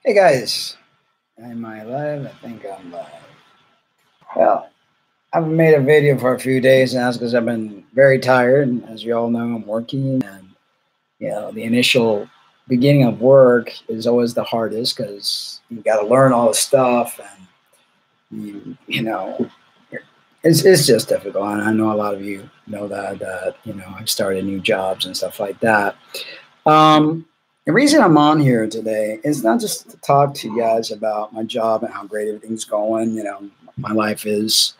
Hey guys, am I live? I think I'm live. Well, I haven't made a video for a few days now because I've been very tired, and as you all know, I'm working, and the initial beginning of work is always the hardest because you got to learn all the stuff, and it's just difficult. And I know a lot of you know that I've started new jobs and stuff like that. The reason I'm on here today is not just to talk to you guys about my job and how great everything's going. My life is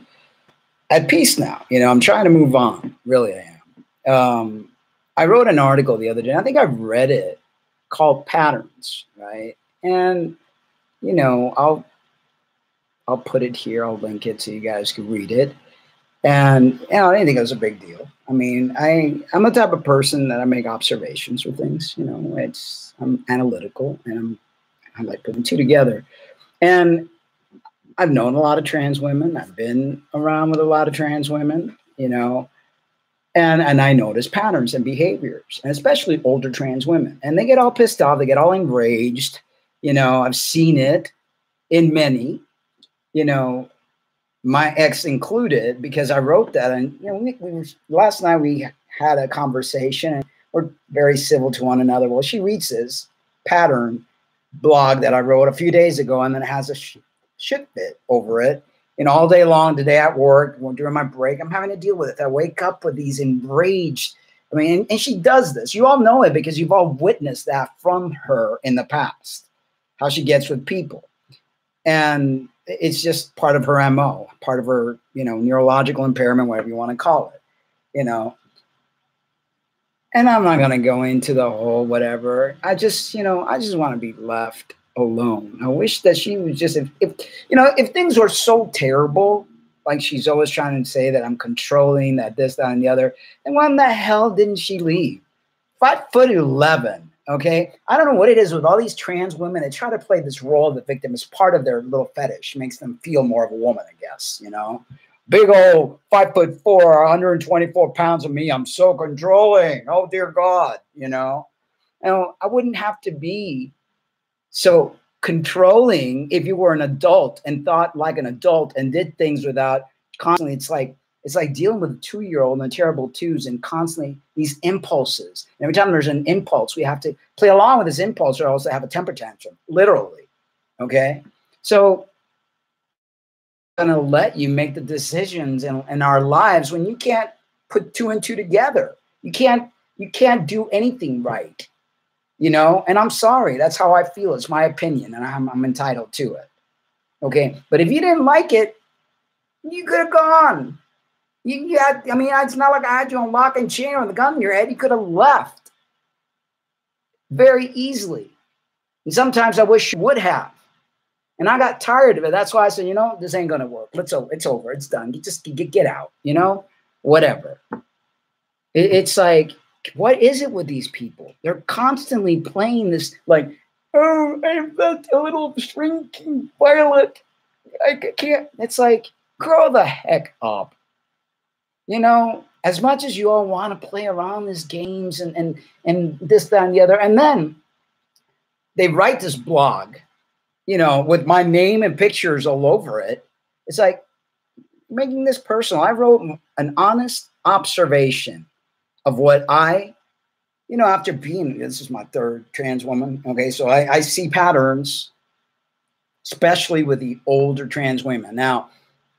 at peace now. I'm trying to move on. Really, I am. I wrote an article the other day. I think I've read it called Patterns, right? And I'll put it here. I'll link it so you guys can read it. And I didn't think it was a big deal. I mean, I'm the type of person that I make observations for things. I'm analytical, and I like putting two together. And I've known a lot of trans women. I've been around with a lot of trans women, and I notice patterns and behaviors, and especially older trans women. And they get all pissed off. They get all enraged. I've seen it in many, my ex included, because I wrote that. And last night we had a conversation, and we're very civil to one another. Well, she reads this pattern blog that I wrote a few days ago, and then it has a shit fit over it. All day long today at work, during my break, I'm having to deal with it. I wake up with these enraged. And she does this. You all know it because you've all witnessed that from her in the past, how she gets with people. And it's just part of her MO, part of her, neurological impairment, whatever you want to call it, And I'm not going to go into the whole whatever. I just want to be left alone. I wish that she was just, if things were so terrible, like she's always trying to say that I'm controlling, that this, that, and the other, then when the hell didn't she leave? 5'11". Okay, I don't know what it is with all these trans women. They try to play this role of the victim as part of their little fetish. Makes them feel more of a woman, I guess. Big old 5'4", 124 pounds of me. I'm so controlling. Oh dear God, And I wouldn't have to be so controlling if you were an adult and thought like an adult and did things without constantly. It's like dealing with a 2-year-old and the terrible twos and constantly these impulses. And every time there's an impulse, we have to play along with this impulse or else they have a temper tantrum, literally. Okay. So I'm going to let you make the decisions in our lives when you can't put 2 and 2 together. You can't do anything right, and I'm sorry. That's how I feel. It's my opinion and I'm entitled to it. Okay. But if you didn't like it, you could have gone. It's not like I had you on lock and chain with a gun in your head. You could have left very easily. And sometimes I wish you would have. And I got tired of it. That's why I said, this ain't going to work. It's over. It's done. Just get out, whatever. It's like, what is it with these people? They're constantly playing this like, oh, I'm a little shrinking violet. I can't. It's like, grow the heck up. As much as you all want to play around these games and this, that, and the other, and then they write this blog, with my name and pictures all over it. It's like making this personal. I wrote an honest observation of what after being, this is my 3rd trans woman. Okay. So I see patterns, especially with the older trans women. Now,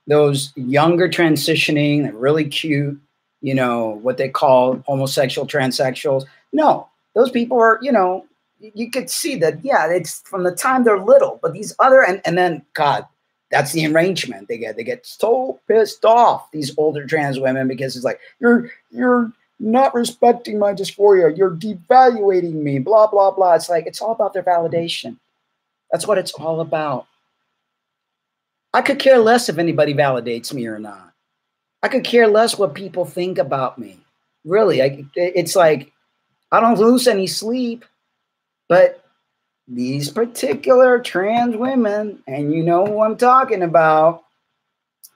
those younger transitioning, they're really cute, what they call homosexual transsexuals. No, those people are, you could see that, yeah, it's from the time they're little, but these other, and then, God, that's the arrangement they get so pissed off, these older trans women, because it's like, you're not respecting my dysphoria. You're devaluating me, blah, blah, blah. It's like, it's all about their validation. That's what it's all about. I could care less if anybody validates me or not. I could care less what people think about me. Really, it's like I don't lose any sleep, but these particular trans women, and you know who I'm talking about,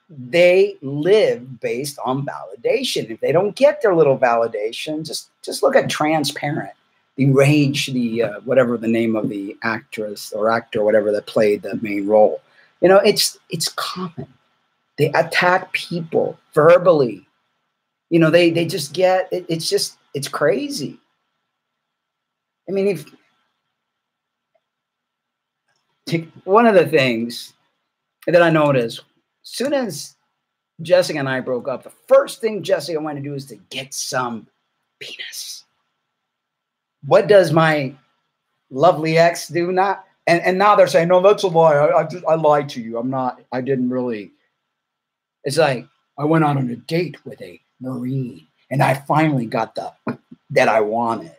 they live based on validation. If they don't get their little validation, just look at Transparent, enrage the whatever the name of the actress or actor, whatever that played the main role. You know, it's common. They attack people verbally. You know, they just get it, it's crazy. I mean, one of the things that I noticed, as soon as Jessica and I broke up, the first thing Jessica wanted to do is to get some penis. What does my lovely ex do now? And now they're saying, no, that's a lie. I lied to you. I didn't really. It's like, I went on a date with a Marine and I finally got that I wanted.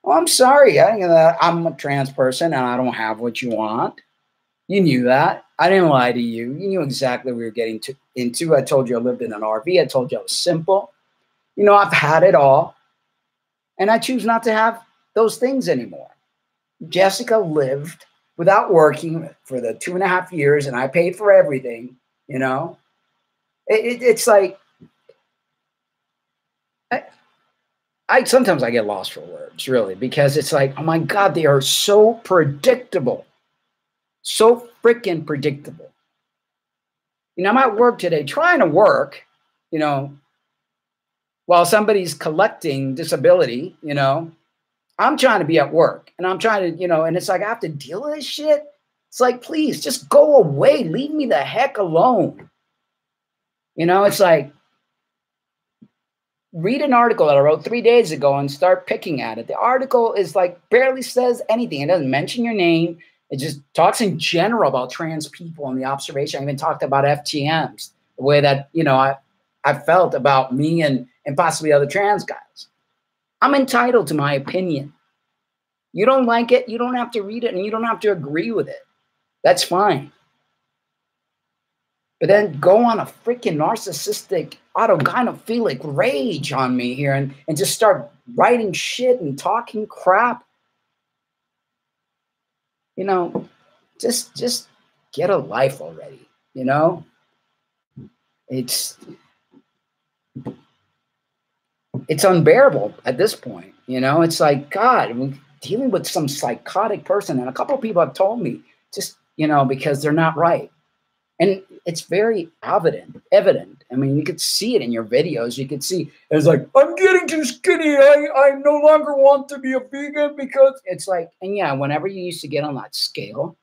Oh, I'm sorry. I'm a trans person and I don't have what you want. You knew that. I didn't lie to you. You knew exactly what we were getting into. I told you I lived in an RV. I told you I was simple. You know, I've had it all. And I choose not to have those things anymore. Jessica lived without working for the 2.5 years and I paid for everything, you know. It's like, sometimes I get lost for words, really, because it's like, oh my God, they are so predictable. So freaking predictable. You know, I'm at work today trying to work, you know, while somebody's collecting disability, you know. I'm trying to be at work and I'm trying to, you know, and it's like I have to deal with this shit. It's like, please just go away. Leave me the heck alone. You know, it's like, read an article that I wrote 3 days ago and start picking at it. The article is like barely says anything. It doesn't mention your name. It just talks in general about trans people and the observation. I even talked about FTMs, the way that, you know, I felt about me and possibly other trans guys. I'm entitled to my opinion. You don't like it, you don't have to read it, and you don't have to agree with it. That's fine. But then go on a freaking narcissistic, autogynephilic rage on me here and just start writing shit and talking crap. You know, just get a life already, you know? It's unbearable at this point, you know? It's like, God, I'm dealing with some psychotic person. And a couple of people have told me, just, you know, because they're not right. And it's very evident. I mean, you could see it in your videos. You could see it's like, I'm getting too skinny. I no longer want to be a vegan because it's like, and yeah, whenever you used to get on that scale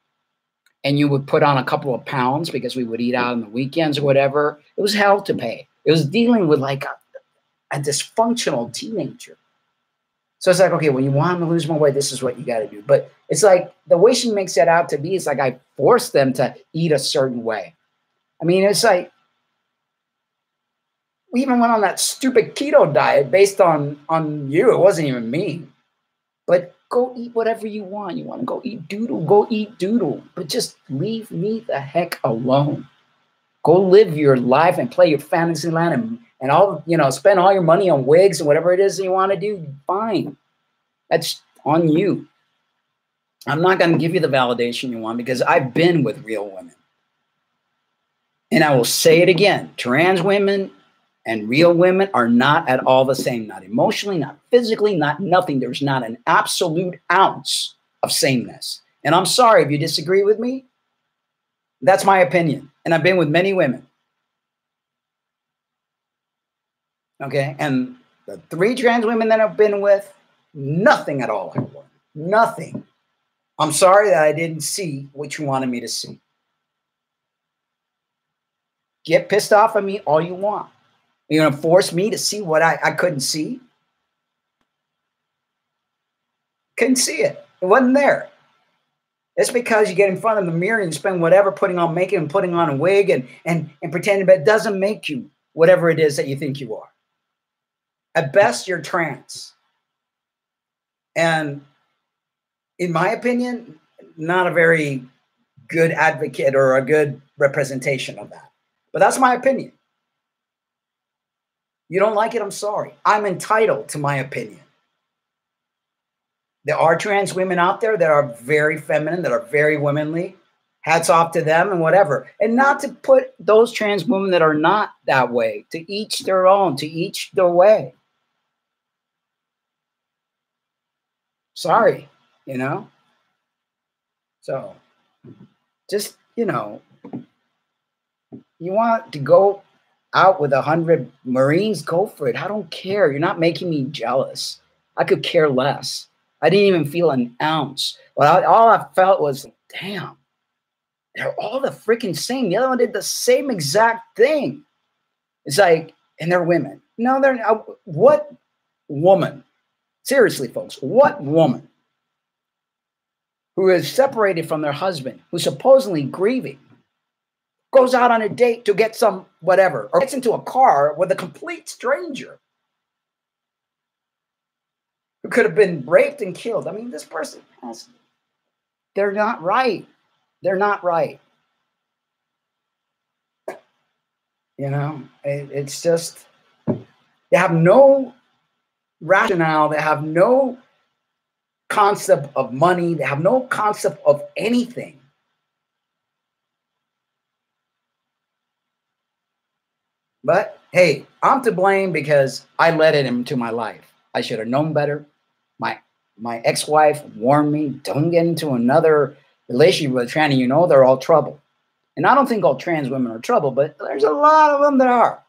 and you would put on a couple of pounds because we would eat out on the weekends or whatever, it was hell to pay. It was dealing with like a dysfunctional teenager. So it's like, okay, when you want to lose more weight, this is what you got to do. But it's like the way she makes it out to be is like I forced them to eat a certain way. I mean, it's like we even went on that stupid keto diet based on you. It wasn't even me. But go eat whatever you want. You want to go eat doodle, go eat doodle. But just leave me the heck alone. Go live your life and play your fantasy land and all, you know, spend all your money on wigs and whatever it is that you want to do. Fine. That's on you. I'm not going to give you the validation you want because I've been with real women. And I will say it again. Trans women and real women are not at all the same. Not emotionally, not physically, not nothing. There's not an absolute ounce of sameness. And I'm sorry if you disagree with me. That's my opinion. And I've been with many women. Okay. And the 3 trans women that I've been with, nothing at all have worked. Nothing. I'm sorry that I didn't see what you wanted me to see. Get pissed off at me all you want. You're going to force me to see what I couldn't see? Couldn't see it. It wasn't there. It's because you get in front of the mirror and spend whatever putting on makeup and putting on a wig and pretending, but it doesn't make you whatever it is that you think you are. At best, you're trans. And in my opinion, not a very good advocate or a good representation of that. But that's my opinion. You don't like it, I'm sorry. I'm entitled to my opinion. There are trans women out there that are very feminine, that are very womanly. Hats off to them and whatever. And not to put those trans women that are not that way, to each their own, to each their way. Sorry, you know? So just, you know, you want to go out with 100 Marines, go for it. I don't care. You're not making me jealous. I could care less. I didn't even feel an ounce. Well, all I felt was, damn, they're all the freaking same. The other one did the same exact thing. It's like, and they're women. No, they're not. What woman? Seriously, folks, what woman who is separated from their husband, who's supposedly grieving, goes out on a date to get some whatever, or gets into a car with a complete stranger who could have been raped and killed? I mean, this person has, they're not right. They're not right. You know, it's just, they have no rationale. They have no concept of money. They have no concept of anything. But hey, I'm to blame because I let it into my life. I should have known better. My ex-wife warned me, don't get into another relationship with a tranny. You know, they're all trouble. And I don't think all trans women are trouble, but there's a lot of them that are.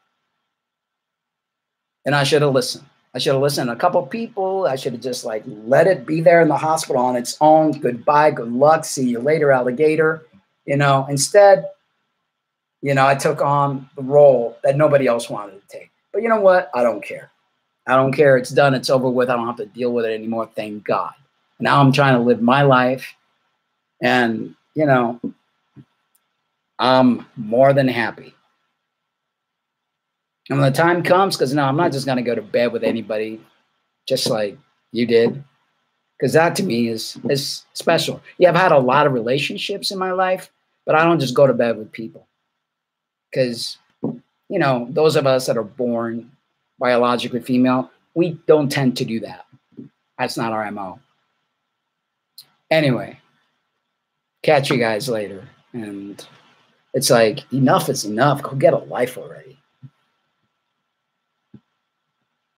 And I should have listened. I should have listened to a couple of people. I should have just like let it be there in the hospital on its own. Goodbye, good luck, see you later, alligator. You know, instead, you know, I took on the role that nobody else wanted to take. But you know what? I don't care. I don't care. It's done. It's over with. I don't have to deal with it anymore. Thank God. Now I'm trying to live my life. And, you know, I'm more than happy. And when the time comes, because no, I'm not just going to go to bed with anybody just like you did. Because that to me is special. Yeah, I've had a lot of relationships in my life, but I don't just go to bed with people. Because, you know, those of us that are born biologically female, we don't tend to do that. That's not our MO. Anyway, catch you guys later. And it's like, enough is enough. Go get a life already.